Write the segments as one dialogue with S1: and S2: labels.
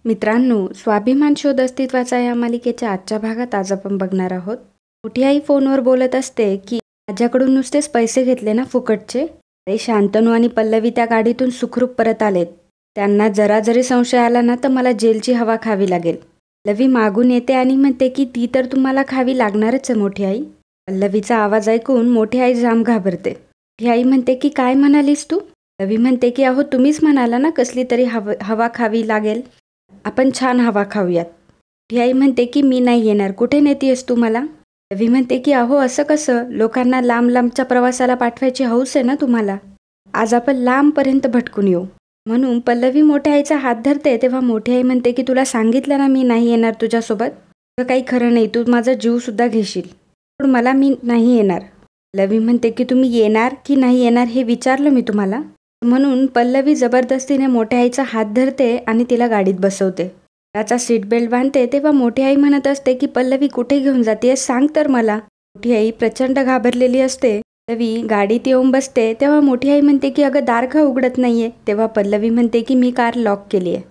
S1: मित्रांनो, स्वाभिमान शोध अस्तित्वाचा या मालिकेच्या आजच्या भागात आज आपण बघणार आहोत. मोठी आई फोनवर बोलत असते की माझ्याकडून नुसतेच पैसे घेतले ना फुकटचे. अरे शांतनू आणि पल्लवी त्या गाडीतून सुखरूप परत आलेत. त्यांना जरा जरी संशय आला ना तर मला जेलची हवा खावी लागेल. पल्लवी मागून येते आणि म्हणते की ती तर तुम्हाला खावी लागणारच आहे मोठी आई. पल्लवीचा आवाज ऐकून मोठी आई जाम घाबरते. मोठी आई म्हणते की काय म्हणालीस तू? पल्लवी म्हणते की अहो तुम्हीच म्हणाला ना कसली तरी हवा खावी लागेल. आपण छान हवा खाऊयात. मोठी आई म्हणते की मी नाही येणार. कुठे नेतीयस तू मला? पल्लवी म्हणते की अहो असं कसं, लोकांना लांब लांबच्या प्रवासाला पाठवायची हौस आहे ना तुम्हाला. आज आपण लांबपर्यंत भटकून येऊ. म्हणून पल्लवी मोठ्या आईचा हात धरते तेव्हा मोठी आई म्हणते की तुला सांगितलं ना मी नाही येणार तुझ्यासोबत. तुझं काही खरं नाही, तू माझा जीवसुद्धा घेशील पण मला मी नाही येणार. पल्लवी म्हणते की तुम्ही येणार की नाही येणार हे विचारलं मी तुम्हाला. म्हणून पल्लवी जबरदस्तीने मोठ्या आईचा हात धरते आणि तिला गाडीत बसवते. त्याचा सीट बेल्ट बांधते तेव्हा मोठी आई म्हणत असते की पल्लवी कुठे घेऊन जाते सांग तर मला. मोठी आई प्रचंड घाबरलेली असते. पल्लवी गाडीत येऊन बसते तेव्हा मोठी आई म्हणते की अगं दार का उघडत नाहीये. तेव्हा पल्लवी म्हणते की मी कार लॉक केली आहे.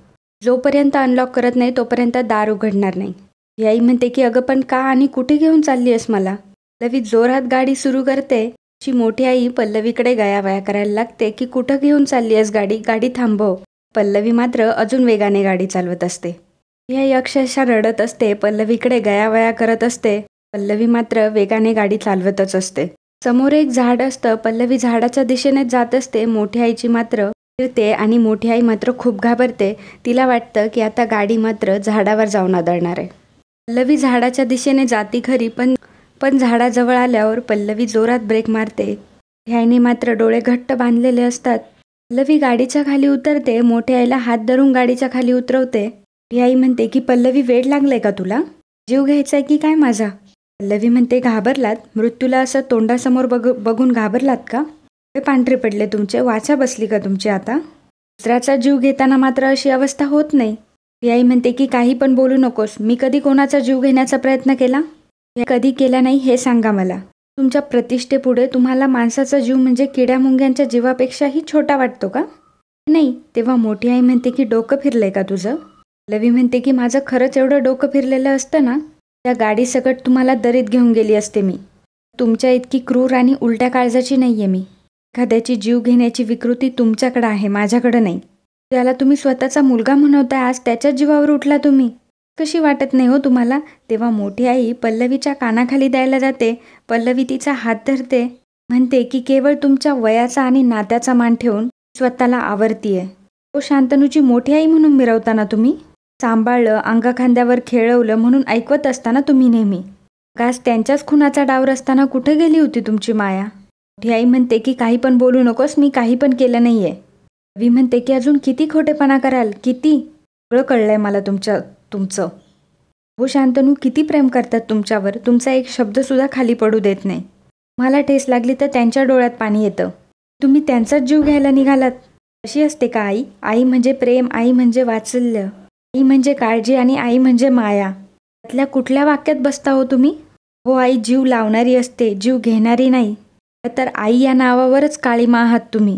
S1: जोपर्यंत अनलॉक करत नाही तोपर्यंत दार उघडणार नाही. मोठी आई म्हणते की अगं पण का आणि कुठे घेऊन चालली आहेस मला. पल्लवी जोरात गाडी सुरू करते. ची मोठी आई पल्लवीकडे गयावया करायला लागते की कुठं घेऊन चालली आहेस गाडी, गाडी थांबव. पल्लवी मात्र अजून वेगाने गाडी चालवत असते. ही आई अक्षरशः रडत असते, पल्लवीकडे गयावया करत असते. पल्लवी मात्र वेगाने गाडी चालवतच असते. समोर एक झाड असतं. पल्लवी झाडाच्या दिशेनेच जात असते. मोठी आईची मात्र फिरते आणि मोठी आई मात्र खूप घाबरते. तिला वाटतं की आता गाडी मात्र झाडावर जाऊन आदळणार आहे. पल्लवी झाडाच्या दिशेने जाती खरी पण झाडाजवळ आल्यावर पल्लवी जोरात ब्रेक मारते. आईने मात्र डोळे घट्ट बांधलेले असतात. पल्लवी गाडीच्या खाली उतरते. मोठ्या आईला हात धरून गाडीच्या खाली उतरवते. मोठी आई म्हणते की पल्लवी वेड लागलंय का तुला? जीव घ्यायचाय की काय माझा? पल्लवी म्हणते घाबरलात? मृत्यूला असं तोंडासमोर बघून घाबरलात का? पांढरे पडले तुमचे, वाचा बसली का तुमची आता? दुसऱ्याचा जीव घेताना मात्र अशी अवस्था होत नाही. ती आई म्हणते की काही पण बोलू नकोस. मी कधी कोणाचा जीव घेण्याचा प्रयत्न केला? कधी केला नाही हे सांगा मला. तुमच्या प्रतिष्ठेपुढे तुम्हाला माणसाचा जीव म्हणजे किड्या मुंग्यांच्या जीवापेक्षाही छोटा वाटतो का? नाही. तेव्हा मोठी आई म्हणते की डोकं फिरलंय का तुझं? पल्लवी म्हणते की माझं खरंच एवढं डोकं फिरलेलं असतं ना त्या गाडीसकट तुम्हाला दरीत घेऊन गेली असते मी. तुमच्या इतकी क्रूर आणि उलट्या काळजाची नाहीये मी. एखाद्याची जीव घेण्याची विकृती तुमच्याकडे आहे, माझ्याकडे नाही. त्याला तुम्ही स्वतःचा मुलगा म्हणवताय, आज त्याच्याच जीवावर उठला तुम्ही. कशी वाटत नाही हो तुम्हाला? तेव्हा मोठी आई पल्लवीच्या कानाखाली द्यायला जाते. पल्लवी तिचा हात धरते. म्हणते की केवळ तुमच्या वयाचा आणि नात्याचा मान ठेवून स्वतःला आवरतीये. तो शांतनूची मोठी आई म्हणून मिरवताना तुम्ही सांभाळलं, अंगाखांद्यावर खेळवलं म्हणून ऐकवत असताना तुम्ही नेहमी. आज त्यांच्याच खुनाचा डावर असताना कुठे गेली होती तुमची माया? मोठी आई म्हणते की काही पण बोलू नकोस, मी काही पण केलं नाहीये. पल्लवी म्हणते की अजून किती खोटेपणा कराल, किती? सगळं कळलंय मला तुमचं. हो शांतनू किती प्रेम करतात तुमच्यावर. तुमचा एक शब्दसुद्धा खाली पडू देत नाही. मला ठेस लागली तर त्यांच्या डोळ्यात पाणी येतं. तुम्ही त्यांचाच जीव घ्यायला निघालात. अशी असते का आई? आई म्हणजे प्रेम, आई म्हणजे वात्सल्य, आई म्हणजे काळजी आणि आई म्हणजे माया. त्यातल्या कुठल्या वाक्यात बसता हो तुम्ही? हो आई जीव लावणारी असते, जीव घेणारी नाही. तर आई या नावावरच काळीमा आहात तुम्ही.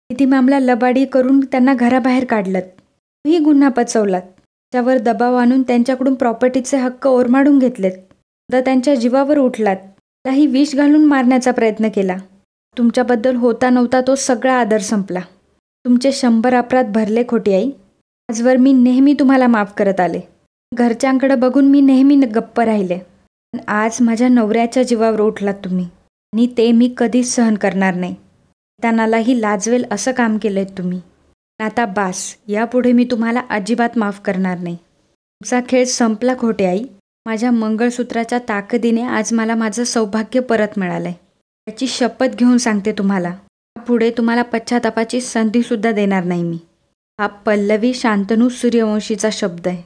S1: किती मामला लबाडी करून त्यांना घराबाहेर काढलं. ही गुन्हा पचवलात. त्याच्यावर दबाव आणून त्यांच्याकडून प्रॉपर्टीचे हक्क ओरमाडून घेतलेत. तर त्यांच्या जीवावर उठलात. त्यालाही विष घालून मारण्याचा प्रयत्न केला. तुमच्याबद्दल होता नव्हता तो सगळा आदर संपला. तुमचे 100 अपराध भरले खोटी आई. आजवर मी नेहमी तुम्हाला माफ करत आले. घरच्यांकडे बघून मी नेहमी गप्प राहिले. पण आज माझ्या नवऱ्याच्या जीवावर उठलात तुम्ही आणि ते मी कधीच सहन करणार नाही. त्यांनालाही लाजवेल असं काम केलंय तुम्ही. आता बास, यापुढे मी तुम्हाला अजिबात माफ करणार नाही. तुमचा खेळ संपला खोटे आई. माझ्या मंगळसूत्राच्या ताकदीने आज मला माझं सौभाग्य परत मिळालंय. त्याची शपथ घेऊन सांगते तुम्हाला. पुढे तुम्हाला पश्चातापाची संधीसुद्धा देणार नाही मी. हा पल्लवी शांतनू सूर्यवंशीचा शब्द आहे.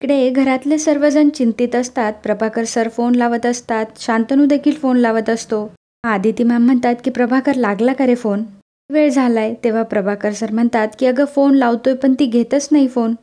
S1: इकडे घरातले सर्वजण चिंतित असतात. प्रभाकर सर फोन लावत असतात. शांतनू देखील फोन लावत असतो. आदिती मॅम म्हणतात की प्रभाकर लागला का रे फोन? वेळ झालाय. तेव्हा प्रभाकर सर म्हणतात की अगं फोन लावतोय पण ती घेतच नाही फोन.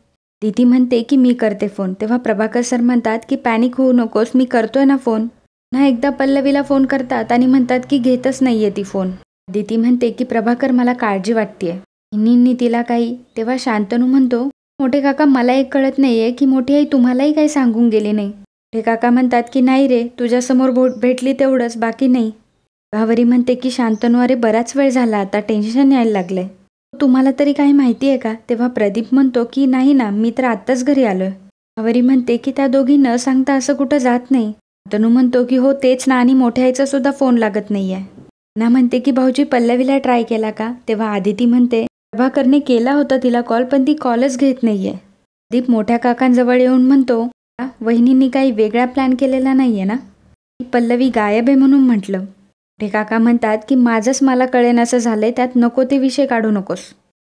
S1: दिती म्हणते की मी करते फोन. तेव्हा प्रभाकर सर म्हणतात की पॅनिक होऊ नकोस, मी करतोय ना फोन. पुन्हा एकदा पल्लवीला फोन करतात आणि म्हणतात की घेतच नाहीये ती फोन. दिती म्हणते की प्रभाकर मला काळजी वाटतेय. हिनी तिला काही. तेव्हा शांतनू म्हणतो मोठे काका मला एक कळत नाहीये की मोठी आई तुम्हालाही काही सांगून गेली नाही. मोठे काका म्हणतात की नाही रे, तुझ्यासमोर भेटली तेवढंच, बाकी नाही. भावरी म्हणते की शांतनू अरे बराच वेळ झाला, आता टेन्शन यायला लागलंय. तुम्हाला तरी काही माहिती आहे का? तेव्हा प्रदीप म्हणतो की नाही ना, मी तर आत्ताच घरी आलोय. भावरी म्हणते की त्या दोघी न सांगता असं कुठं जात नाही. शांतनू म्हणतो की हो तेच ना, आणि मोठ्या आईचा सुद्धा फोन लागत नाहीये. ना म्हणते की भाऊजी पल्लवीला ट्राय केला का? तेव्हा आदिती म्हणते प्रभाकरने केला होता तिला कॉल, पण ती कॉलच घेत नाहीये. प्रदीप मोठ्या काकांजवळ येऊन म्हणतो वहिनींनी काही वेगळा प्लॅन केलेला नाहीये ना? पल्लवी गायब आहे म्हणून म्हटलं. मोठे काका म्हणतात की माझंच मला कळेन असं झालंय, त्यात नको ते विषय काढू नकोस,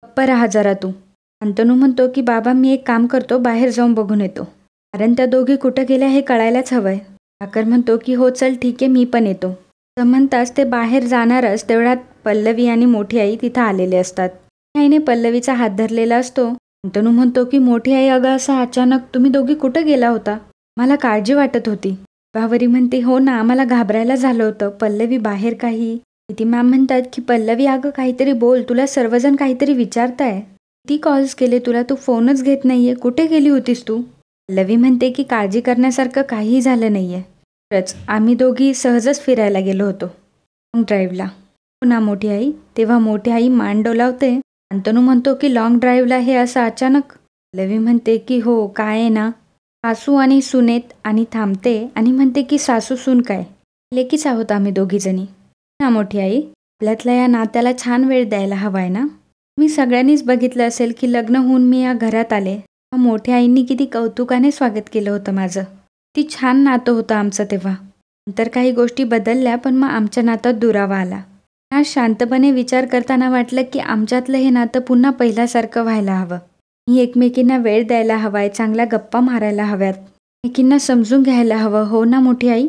S1: गप्प राहा जरा तू. शांतनू म्हणतो की बाबा मी एक काम करतो, बाहेर जाऊन बघून येतो, कारण त्या दोघी कुठं गेल्या हे कळायलाच हवंय. ठाकर म्हणतो की हो चल ठीक आहे, मी पण येतो. असं म्हणताच ते बाहेर जाणारच तेवढ्यात पल्लवी आणि मोठी आई तिथं आलेले असतात. आईने पल्लवीचा हात धरलेला असतो. शांतनू म्हणतो की मोठी आई अगं असं अचानक तुम्ही दोघी कुठं गेला होता? मला काळजी वाटत होती. भावरी म्हणते हो ना, आम्हाला घाबरायला झालं होतं. पल्लवी बाहेर काही. किती मॅम म्हणतात की पल्लवी अगं काहीतरी बोल, तुला सर्वजण काहीतरी विचारताय. किती कॉल्स केले तुला, तू फोनच घेत नाहीये, कुठे गेली होतीस तू? पल्लवी म्हणते की काळजी करण्यासारखं काहीही झालं नाहीये, खरंच आम्ही दोघी सहजच फिरायला गेलो होतो लॉंग ड्राईव्हला. हो ना मोठी आई? तेव्हा मोठी आई मान डोलावते. शांतनू म्हणतो की लॉंग ड्राईव्हला हे असं अचानक? पल्लवी म्हणते की हो काय आहे ना, सासू आणि सुनेत, आणि थांबते आणि म्हणते की सासू सून काय, लेकीच आहोत आम्ही दोघीजणी ना मोठी आई. आपल्यातल्या या नात्याला छान वेळ द्यायला हवाय ना. मी सगळ्यांनीच बघितलं असेल की लग्न होऊन मी या घरात आले, मोठ्या आईंनी किती कौतुकाने स्वागत केलं होतं माझं. ती छान नातं होतं आमचं तेव्हा. नंतर काही गोष्टी बदलल्या, पण मग आमच्या नात्यात दुरावा आला. आज शांतपणे विचार करताना वाटलं की आमच्यातलं हे नातं पुन्हा पहिल्यासारखं व्हायला हवं. मी एकमेकींना वेळ द्यायला हवाय, चांगल्या गप्पा मारायला हव्यात, एकमेकींना समजून घ्यायला हवं. हो ना मोठी आई?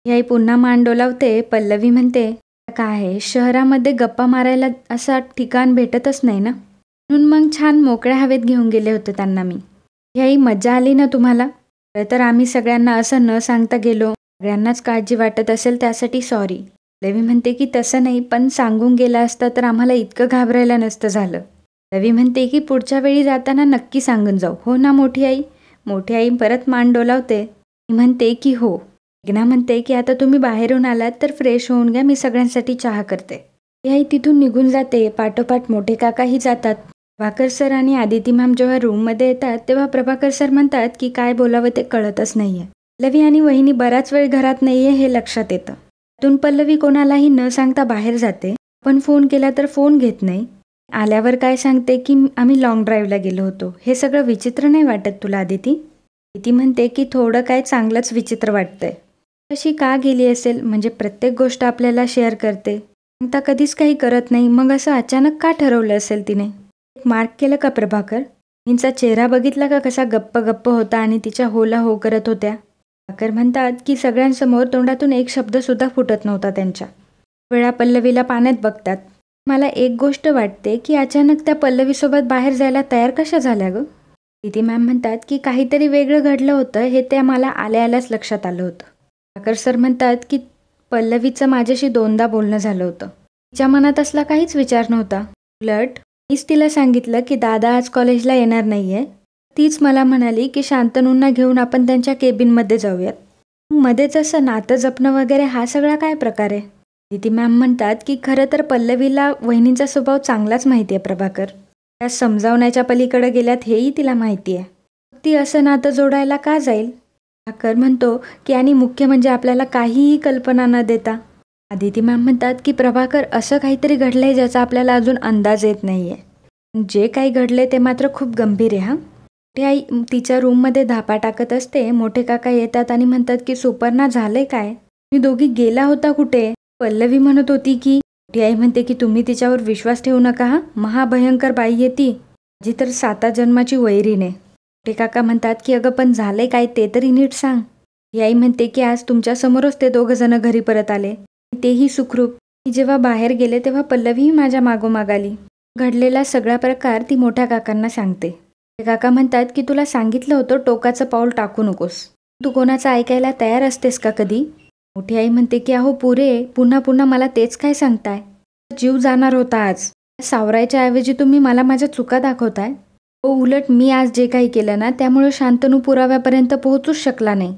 S1: ही आई पुन्हा मान डोलावते. पल्लवी म्हणते काय शहरामध्ये गप्पा मारायला असं ठिकाण भेटतच नाही ना, म्हणून मग छान मोकळ्या हवेत घेऊन गेले होते त्यांना मी. ही आई मज्जा आली ना तुम्हाला? तर आम्ही सगळ्यांना असं न सांगता गेलो, सगळ्यांनाच काळजी वाटत असेल त्यासाठी सॉरी. पल्लवी म्हणते की तसं नाही, पण सांगून गेला असता तर आम्हाला इतकं घाबरायला नसतं झालं. पल्लवी म्हणते की पुढच्या वेळी जाताना नक्की सांगून जाऊ. हो ना मोठी आई? मोठी आई परत मान डोलावते. ती म्हणते की हो. मेघना म्हणते की आता तुम्ही बाहेरून आलात तर फ्रेश होऊन घ्या, मी सगळ्यांसाठी चहा करते. ती आई तिथून निघून जाते. पाठोपाठ मोठे काकाही जातात. प्रभाकर सर आणि आदिती मॅम जेव्हा रूममध्ये येतात तेव्हा प्रभाकर सर म्हणतात की काय बोलावं ते कळतच नाहीये. पल्लवी आणि वहिनी बराच वेळ घरात नाहीये हे लक्षात येतं. त्यातून पल्लवी कोणालाही न सांगता बाहेर जाते, पण फोन केला तर फोन घेत नाही. आल्यावर काय सांगते की आम्ही लॉंग ड्राईव्हला गेलो होतो. हे सगळं विचित्र नाही वाटत तुला आदिती? आदिती म्हणते की थोडं काय चांगलंच विचित्र वाटतंय. अशी का गेली असेल? म्हणजे प्रत्येक गोष्ट आपल्याला शेअर करते, आता कधीच काही करत नाही, मग असं अचानक का ठरवलं असेल तिने? मार्क केलं का प्रभाकर? तिचा चेहरा बघितला का कसा गप्प गप्प होता आणि तिच्या होला हो करत होत्या? प्रभाकर म्हणतात की सगळ्यांसमोर तोंडातून एक शब्द सुद्धा फुटत नव्हता त्यांच्या. वेळा पल्लवीला पाण्यात बघतात. मला एक गोष्ट वाटते की अचानक त्या पल्लवीसोबत बाहेर जायला तयार कशा झाल्या गं? दीदी मॅम म्हणतात की काहीतरी वेगळं घडलं होतं, हे त्या मला आल्याच लक्षात आलं होतं. प्रभाकर सर म्हणतात की पल्लवीचं माझ्याशी 2दा बोलणं झालं होतं. तिच्या मनात असला काहीच विचार नव्हता. उलट मीच तिला सांगितलं की दादा आज कॉलेजला येणार नाहीये. तीच मला म्हणाली की शांतनूंना घेऊन आपण त्यांच्या केबिनमध्ये जाऊयात. मध्येच असं नातं जपणं वगैरे हा सगळा काय प्रकार आहे? दीदी मॅम म्हणतात की खरं तर पल्लवीला वहिनींचा स्वभाव चांगलाच माहिती आहे प्रभाकर. त्या समजावण्याच्या पलीकडे गेल्यात हेही तिला माहिती आहे. ती असं नातं जोडायला का जाईल? प्रभाकर म्हणतो की आणि मुख्य म्हणजे आपल्याला काहीही कल्पना न देता. आदिती मॅम म्हणतात की प्रभाकर असं काहीतरी घडलंय ज्याचा आपल्याला अजून अंदाज येत नाहीये. जे काही घडले ते मात्र खूप गंभीर आहे. मोठी आई तिच्या रूममध्ये धापा टाकत असते. मोठे काका येतात आणि म्हणतात की सुपर्णा झालंय काय? मी दोघी गेला होता कुठे? पल्लवी म्हणत होती की. मोठी आई म्हणते की तुम्ही तिच्यावर विश्वास ठेवू नका हा, महाभयंकर बाई आहे ती, जी तर 7 जन्माची वैरीण आहे. मोठे काका म्हणतात की अगं पण झालंय काय ते तरी नीट सांग. ही आई म्हणते की आज तुमच्यासमोरच ते 2 जण घरी परत आले, तेही सुखरूप. मी जेव्हा बाहेर गेले तेव्हा पल्लवीही माझ्या मागोमाग आली. घडलेला सगळा प्रकार ती मोठ्या काकांना सांगते. ते काका म्हणतात की तुला सांगितलं होतं टोकाचं पाऊल टाकू नकोस, तू कोणाचं ऐकायला तयार असतेस का कधी? मोठी आई म्हणते की अहो पुरे, पुन्हा पुन्हा मला तेच काय सांगताय? जीव जाणार होता आज. सावरायच्या ऐवजी तुम्ही मला माझ्या चुका दाखवताय. हो, उलट मी आज जे काही केलं ना त्यामुळे शांतनू पुराव्यापर्यंत पोहोचूच शकला नाही.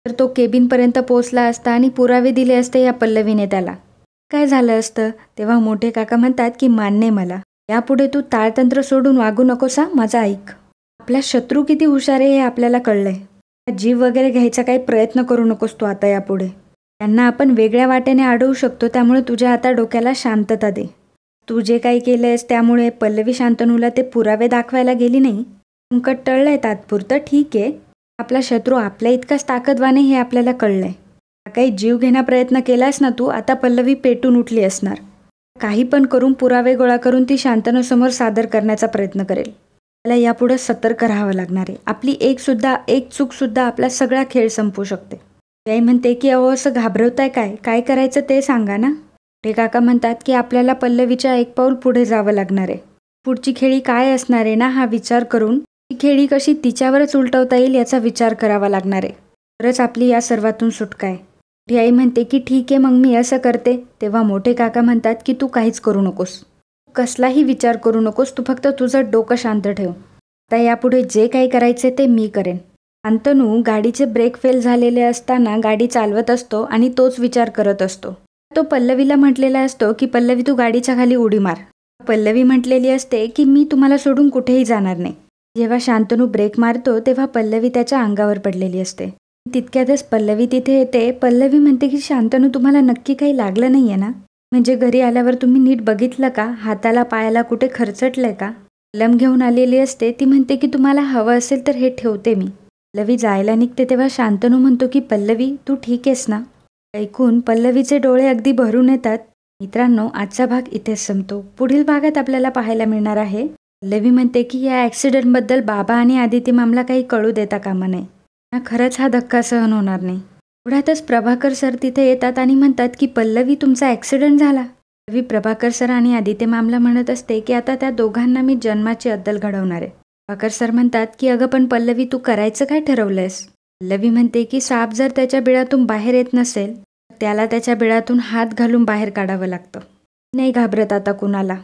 S1: तर तो केबिनपर्यंत पोहोचला असता आणि पुरावे दिले असते या पल्लवीने त्याला. काय झालं असतं? तेव्हा मोठे काका म्हणतात की मान्य मला. यापुढे तू ताळतंत्र सोडून वागू नकोस हा, माझा ऐक. आपला शत्रू किती हुशार आहे हे आपल्याला कळलंय. जीव वगैरे घ्यायचा काही प्रयत्न करू नकोस तू आता यापुढे. त्यांना आपण वेगळ्या वाटेने अडवू शकतो, त्यामुळे तुझ्या आता डोक्याला शांतता दे. तू जे काही केलंयस त्यामुळे पल्लवी शांतनूला ते पुरावे दाखवायला गेली नाही. संकट टळलंय तात्पुरतं, ठीक आहे. आपला शत्रू आपल्या इतकाच ताकदवान आहे हे आपल्याला कळलंय. काही जीव घेण्या प्रयत्न केलास ना तू, आता पल्लवी पेटून उठली असणार. काही पण करून पुरावे गोळा करून ती शांतनूसमोर सादर करण्याचा प्रयत्न करेल. त्याला यापुढे सतर्क राहावं लागणार आहे. आपली एक चूकसुद्धा आपला सगळा खेळ संपवू शकते. आई म्हणते की अहो असं घाबरवताय काय करायचं ते सांगा ना. मोठे काका म्हणतात की आपल्याला पल्लवीच्या एक पाऊल पुढे जावं लागणार आहे. पुढची खेळी काय असणार आहे ना हा विचार करून ती खेळी कशी तिच्यावरच उलटवता येईल याचा विचार करावा लागणार आहे. तरच आपली या सर्वातून सुटका आहे. मोठी आई म्हणते की ठीक आहे, मग मी असं करते. तेव्हा मोठे काका म्हणतात की तू काहीच करू नकोस. कसलाही विचार करू नकोस, तू फक्त तुझं डोकं शांत ठेव. आता यापुढे जे काही करायचे ते मी करेन. शांतनू गाडीचे ब्रेक फेल झालेले असताना गाडी चालवत असतो आणि तोच विचार करत असतो. तो पल्लवीला म्हटलेला असतो की पल्लवी तू गाडीच्या खाली उडी मार. पल्लवी म्हटलेली असते की मी तुम्हाला सोडून कुठेही जाणार नाही. जेव्हा शांतनू ब्रेक मारतो तेव्हा पल्लवी त्याच्या अंगावर पडलेली असते. तितक्यातच पल्लवी तिथे येते. पल्लवी म्हणते की शांतनू तुम्हाला नक्की काही लागलं नाहीये ना? म्हणजे घरी आल्यावर तुम्ही नीट बघितलं का? हाताला पायाला कुठे खरचटलंय का? कलम घेऊन आलेली असते. ती म्हणते की तुम्हाला हवं असेल तर हे ठेवते मी. पल्लवी जायला निघते तेव्हा शांतनू म्हणतो की पल्लवी तू ठीक आहेस ना? ऐकून पल्लवीचे डोळे अगदी भरून येतात. मित्रांनो, आजचा भाग इथेच संपतो. पुढील भागात आपल्याला पाहायला मिळणार आहे पल्लवी म्हणते की या ॲक्सिडेंटबद्दल बाबा आणि आदिती मामला काही कळू देता कामा नये. खरंच हा धक्का सहन होणार नाही. एवढ्यातच प्रभाकर सर तिथे येतात आणि म्हणतात की पल्लवी तुमचा ॲक्सिडेंट झाला. पल्लवी प्रभाकर सर आणि आदित्य मामला म्हणत असते की आता त्या दोघांना मी जन्माची अद्दल घडवणार आहे. प्रभाकर सर म्हणतात की अगं पण पल्लवी तू करायचं काय ठरवलंयस? पल्लवी म्हणते की साप जर त्याच्या बिळातून बाहेर येत नसेल तर त्याला त्याच्या बिळातून हात घालून बाहेर काढावं लागतं. नाही घाबरत आता कुणाला.